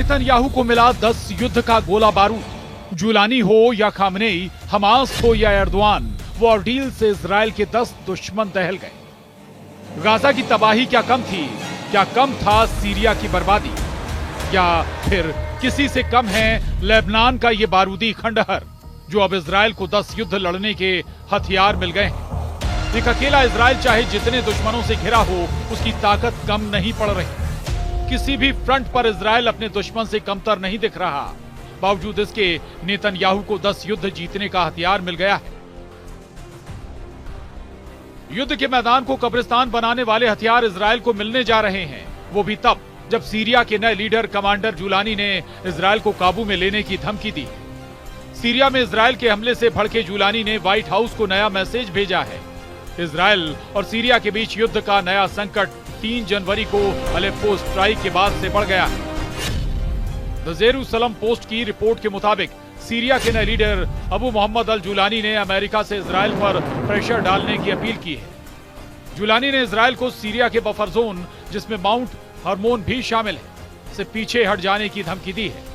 Netanyahu को मिला 10 युद्ध का गोला बारूद। जुलानी हो या खामनेई, हमास हो या एर्दोआन, वॉर डील से इजराइल के 10 दुश्मन दहल गए। गाजा की तबाही क्या कम थी? क्या कम था सीरिया की बर्बादी? या फिर किसी से कम है लेबनान का ये बारूदी खंडहर, जो अब इजराइल को 10 युद्ध लड़ने के हथियार मिल गए हैं। एक अकेला इजराइल चाहे जितने दुश्मनों से घिरा हो, उसकी ताकत कम नहीं पड़ रही। किसी भी फ्रंट पर इजराइल अपने दुश्मन से कमतर नहीं दिख रहा। बावजूद इसके नेतन्याहू को 10 युद्ध जीतने का हथियार मिल गया है। युद्ध के मैदान को कब्रिस्तान बनाने वाले हथियार इजराइल को मिलने जा रहे हैं, वो भी तब जब सीरिया के नए लीडर कमांडर जुलानी ने इजराइल को काबू में लेने की धमकी दी। सीरिया में इजराइल के हमले से भड़के जुलानी ने व्हाइट हाउस को नया मैसेज भेजा है। इजराइल और सीरिया के बीच युद्ध का नया संकट 3 जनवरी को अलेप्पो स्ट्राइक के बाद से बढ़ गया है। द जेरूसलम पोस्ट की रिपोर्ट के मुताबिक सीरिया के नए लीडर अबू मोहम्मद अल जुलानी ने अमेरिका से इजराइल पर प्रेशर डालने की अपील की है। जुलानी ने इजराइल को सीरिया के बफर जोन, जिसमें माउंट हर्मोन भी शामिल है, से पीछे हट जाने की धमकी दी है।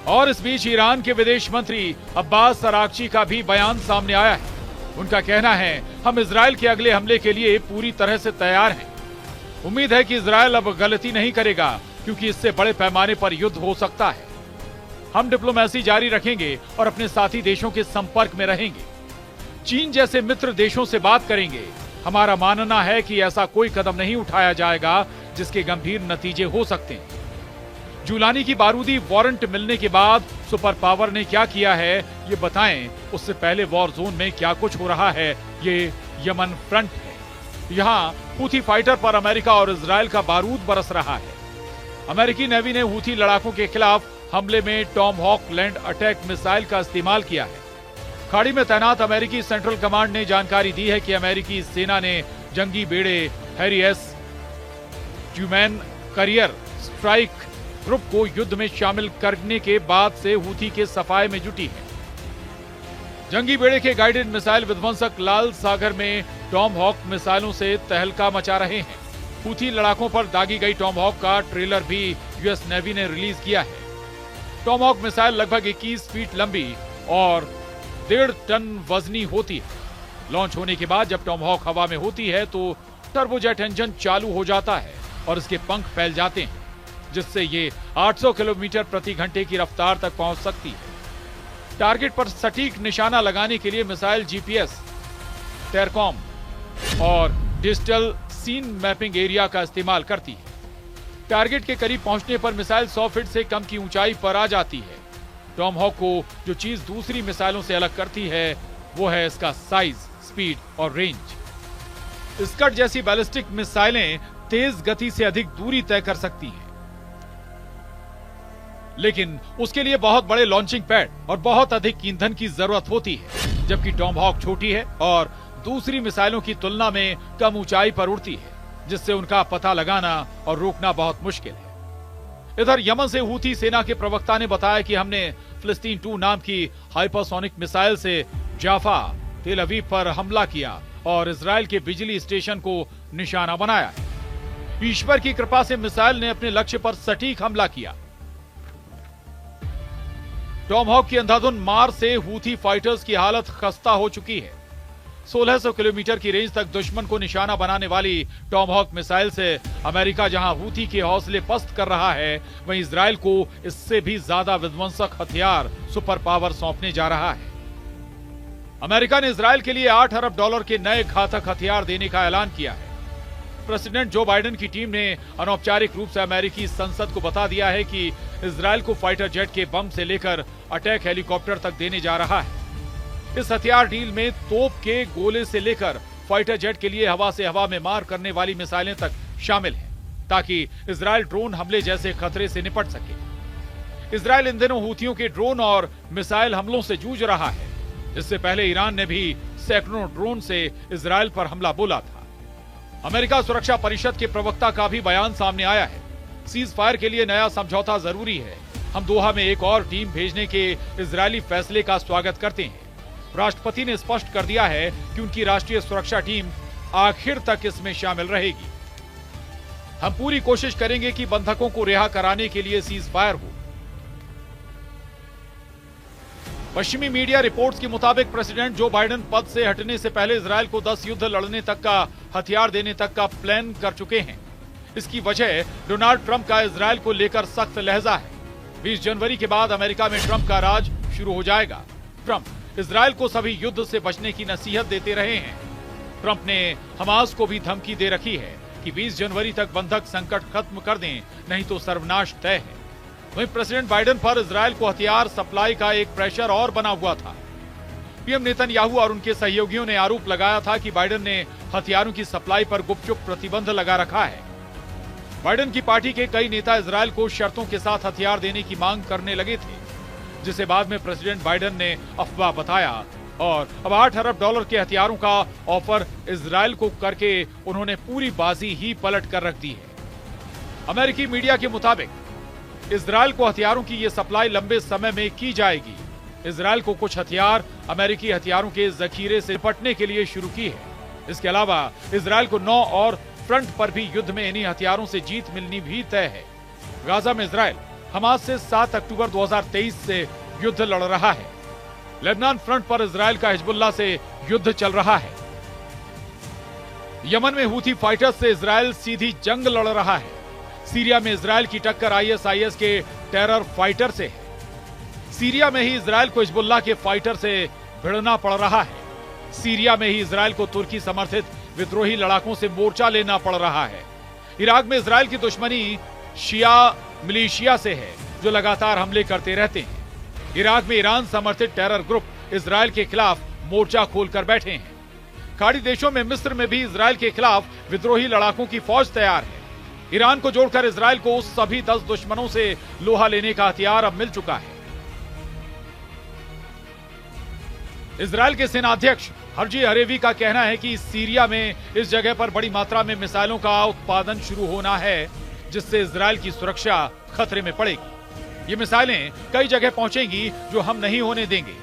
और इस बीच ईरान के विदेश मंत्री अब्बास अरागची का भी बयान सामने आया है। उनका कहना है, हम इजराइल के अगले हमले के लिए पूरी तरह से तैयार हैं। उम्मीद है कि इजराइल अब गलती नहीं करेगा, क्योंकि इससे बड़े पैमाने पर युद्ध हो सकता है। हम डिप्लोमेसी जारी रखेंगे और अपने साथी देशों के संपर्क में रहेंगे। चीन जैसे मित्र देशों से बात करेंगे। हमारा मानना है कि ऐसा कोई कदम नहीं उठाया जाएगा जिसके गंभीर नतीजे हो सकते हैं। जुलानी की बारूदी वारंट मिलने के बाद सुपर पावर ने क्या किया है, ये बताएं। उससे पहले वॉर जोन में क्या कुछ हो रहा है, ये यमन फ्रंट है। यहाँ हूथी फाइटर पर अमेरिका और इजराइल का बारूद बरस रहा है। अमेरिकी नेवी ने हूथी लड़ाकों के खिलाफ हमले में टॉमहॉक लैंड अटैक मिसाइल का इस्तेमाल किया है। खाड़ी में तैनात अमेरिकी सेंट्रल कमांड ने जानकारी दी है कि अमेरिकी सेना ने जंगी बेड़े Harry S Trueman career strike group को युद्ध में शामिल करने के बाद से हूथी के सफाए में जुटी है। जंगी बेड़े के गाइडेड मिसाइल विध्वंसक लाल सागर में टॉमहॉक मिसाइलों से तहलका मचा रहे हैं। हूथी लड़ाकों पर दागी गई टॉमहॉक का ट्रेलर भी यूएस नेवी ने रिलीज किया है। टॉमहॉक मिसाइल लगभग 21 फीट लंबी और 1.5 टन वजनी होती है। लॉन्च होने के बाद जब टॉमहॉक हवा में होती है तो टर्बोजेट इंजन चालू हो जाता है और इसके पंख फैल जाते हैं, जिससे ये 800 किलोमीटर प्रति घंटे की रफ्तार तक पहुंच सकती है। टारगेट पर सटीक निशाना लगाने के लिए मिसाइल जीपीएस, टेरकॉम और डिजिटल सीन मैपिंग एरिया का इस्तेमाल करती है। टारगेट के करीब पहुंचने पर मिसाइल 100 फीट से कम की ऊंचाई पर आ जाती है। टॉमहॉक को जो चीज दूसरी मिसाइलों से अलग करती है, वो है इसका साइज, स्पीड और रेंज। स्कड जैसी बैलिस्टिक मिसाइलें तेज गति से अधिक दूरी तय कर सकती हैं, लेकिन उसके लिए बहुत बड़े लॉन्चिंग पैड और बहुत अधिक ईंधन की जरूरत होती है। जबकि टॉमहॉक छोटी है और दूसरी मिसाइलों की तुलना में कम ऊंचाई पर उड़ती है, जिससे उनका पता लगाना और रोकना बहुत मुश्किल है। इधर यमन से हूथी सेना के प्रवक्ता ने बताया कि हमने फिलिस्तीन 2 नाम की हाइपरसोनिक मिसाइल से जाफा, तेल अवीव पर हमला किया और इजराइल के बिजली स्टेशन को निशाना बनाया है। ईश्वर की कृपा से मिसाइल ने अपने लक्ष्य पर सटीक हमला किया। टॉमहॉक की अंधाधुन मार से हूथी फाइटर्स की हालत खस्ता हो चुकी है। 1600 किलोमीटर की रेंज तक दुश्मन को निशाना बनाने वाली टॉमहॉक मिसाइल से अमेरिका जहां हूथी के हौसले पस्त कर रहा है, वहीं इजराइल को इससे भी ज्यादा विध्वंसक हथियार सुपर पावर सौंपने जा रहा है। अमेरिका ने इजराइल के लिए $8 अरब के नए घातक हथियार देने का ऐलान किया है। प्रेसिडेंट जो बाइडेन की टीम ने अनौपचारिक रूप से अमेरिकी संसद को बता दिया है कि इजराइल को फाइटर जेट के बम से लेकर अटैक हेलीकॉप्टर तक देने जा रहा है। इस हथियार डील में तोप के गोले से लेकर फाइटर जेट के लिए हवा से हवा में मार करने वाली मिसाइलें तक शामिल हैं, ताकि इजराइल ड्रोन हमले जैसे खतरे से निपट सके। इजराइल इन दिनों हूथियों के ड्रोन और मिसाइल हमलों से जूझ रहा है। इससे पहले ईरान ने भी सैकड़ों ड्रोन से इजराइल पर हमला बोला था। अमेरिका सुरक्षा परिषद के प्रवक्ता का भी बयान सामने आया है। सीज फायर के लिए नया समझौता जरूरी है। हम दोहा में एक और टीम भेजने के इजरायली फैसले का स्वागत करते हैं। राष्ट्रपति ने स्पष्ट कर दिया है कि उनकी राष्ट्रीय सुरक्षा टीम आखिर तक इसमें शामिल रहेगी। हम पूरी कोशिश करेंगे कि बंधकों को रिहा कराने के लिए सीज फायर हो। पश्चिमी मीडिया रिपोर्ट्स के मुताबिक प्रेसिडेंट जो बाइडेन पद से हटने से पहले इजरायल को 10 युद्ध लड़ने तक का हथियार देने तक का प्लान कर चुके हैं। इसकी वजह डोनाल्ड ट्रंप का इजरायल को लेकर सख्त लहजा है। 20 जनवरी के बाद अमेरिका में ट्रंप का राज शुरू हो जाएगा। ट्रंप इजरायल को सभी युद्ध से बचने की नसीहत देते रहे हैं। ट्रंप ने हमास को भी धमकी दे रखी है कि 20 जनवरी तक बंधक संकट खत्म कर दें, नहीं तो सर्वनाश तय है। वहीं प्रेसिडेंट बाइडेन पर इजरायल को हथियार सप्लाई का एक प्रेशर और बना हुआ था। पीएम नेतन्याहू और उनके सहयोगियों ने आरोप लगाया था कि बाइडेन ने हथियारों की सप्लाई पर गुपचुप प्रतिबंध लगा रखा है। बाइडेन की पार्टी के कई नेता इजरायल को शर्तों के साथ हथियार देने की मांग करने लगे थे, जिसे बाद में प्रेसिडेंट बाइडेन ने अफवाह बताया और अब $8 अरब के हथियारों का ऑफर इजरायल को करके उन्होंने पूरी बाजी ही पलट कर रख दी है। अमेरिकी मीडिया के मुताबिक इजरायल को हथियारों की यह सप्लाई लंबे समय में की जाएगी। इजरायल को कुछ हथियार अमेरिकी हथियारों के जखीरे से निपटने के लिए शुरू की है। इसके अलावा इजरायल को 9 और फ्रंट पर भी युद्ध में इन्हीं हथियारों से जीत मिलनी भी तय है। गाजा में इजरायल हमास से 7 अक्टूबर 2023 से युद्ध लड़ रहा है। लेबनान फ्रंट पर इजरायल का हिजबुल्लाह से युद्ध चल रहा है। यमन में हूथी फाइटर्स से इजरायल सीधी जंग लड़ रहा है। सीरिया में इजरायल की टक्कर ISIS के टेरर फाइटर से है। सीरिया में ही इजरायल को हिजबुल्लाह के फाइटर से भिड़ना पड़ रहा है। सीरिया में ही इजरायल को तुर्की समर्थित विद्रोही लड़ाकों से मोर्चा लेना पड़ रहा है। इराक में इजरायल की दुश्मनी शिया मिलिशिया से है, जो लगातार हमले करते रहते हैं। इराक में ईरान समर्थित टेरर ग्रुप इजरायल के खिलाफ मोर्चा खोलकर बैठे हैं। खाड़ी देशों में मिस्र में भी इजरायल के खिलाफ विद्रोही लड़ाकों की फौज तैयार है। ईरान को जोड़कर इजरायल को सभी 10 दुश्मनों से लोहा लेने का हथियार अब मिल चुका है। इजरायल के सेनाध्यक्ष हर्जी हरेवी का कहना है कि सीरिया में इस जगह पर बड़ी मात्रा में मिसाइलों का उत्पादन शुरू होना है, जिससे इजरायल की सुरक्षा खतरे में पड़ेगी। ये मिसाइलें कई जगह पहुंचेंगी जो हम नहीं होने देंगे।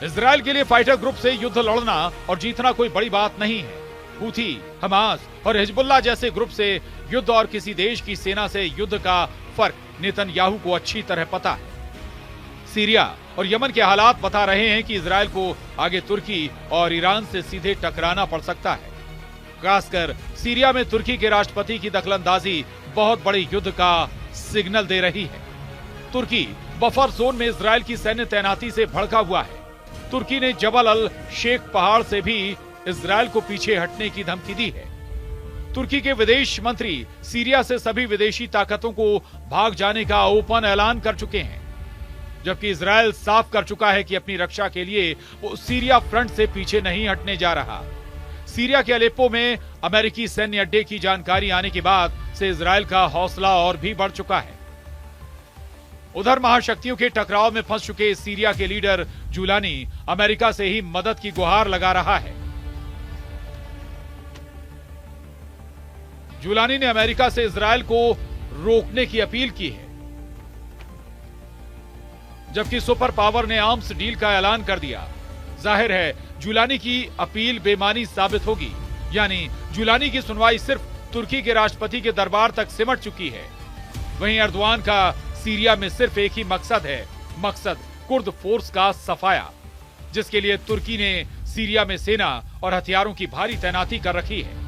इजरायल के लिए फाइटर ग्रुप से युद्ध लड़ना और जीतना कोई बड़ी बात नहीं है। हूथी, हमास और हिजबुल्लाह जैसे ग्रुप से युद्ध और किसी देश की सेना से युद्ध का फर्क नेतन्याहू को अच्छी तरह पता है। सीरिया और यमन के हालात बता रहे हैं कि इजरायल को आगे तुर्की और ईरान से सीधे टकराना पड़ सकता है। खासकर सीरिया में तुर्की के राष्ट्रपति की दखलंदाजी बहुत बड़े युद्ध का सिग्नल दे रही है। तुर्की बफर जोन में इजरायल की सैन्य तैनाती से भड़का हुआ है। तुर्की ने जबल अल शेख पहाड़ से भी इजरायल को पीछे हटने की धमकी दी है। तुर्की के विदेश मंत्री सीरिया से सभी विदेशी ताकतों को भाग जाने का ओपन ऐलान कर चुके हैं, जबकि इजरायल साफ कर चुका है कि अपनी रक्षा के लिए वो सीरिया फ्रंट से पीछे नहीं हटने जा रहा। सीरिया के अलेप्पो में अमेरिकी सैन्य अड्डे की जानकारी आने के बाद से इजरायल का हौसला और भी बढ़ चुका है। उधर महाशक्तियों के टकराव में फंस चुके सीरिया के लीडर जुलानी अमेरिका से ही मदद की गुहार लगा रहा है। जुलानी ने अमेरिका से इजरायल को रोकने की अपील की है, जबकि सुपर पावर ने आर्म्स डील का ऐलान कर दिया। जाहिर है जुलानी की अपील बेमानी साबित होगी, यानी जुलानी की सुनवाई सिर्फ तुर्की के राष्ट्रपति के दरबार तक सिमट चुकी है। वहीं अर्दवान का सीरिया में सिर्फ एक ही मकसद है, मकसद कुर्द फोर्स का सफाया, जिसके लिए तुर्की ने सीरिया में सेना और हथियारों की भारी तैनाती कर रखी है।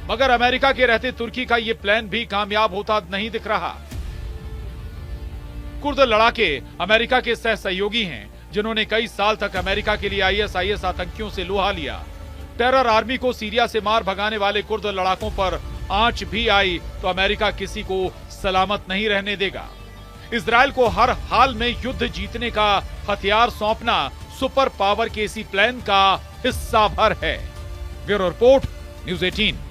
मगर अमेरिका के रहते तुर्की का यह प्लान भी कामयाब होता नहीं दिख रहा। कुर्द लड़ाके अमेरिका के सह सहयोगी हैं, जिन्होंने कई साल तक अमेरिका के लिए ISIS आतंकियों से लोहा लिया। टेरर आर्मी को सीरिया से मार भगाने वाले कुर्द लड़ाकों पर आंच भी आई तो अमेरिका किसी को सलामत नहीं रहने देगा। इजरायल को हर हाल में युद्ध जीतने का हथियार सौंपना सुपर पावर के इसी प्लान का हिस्सा भर है। Bureau report, news 18।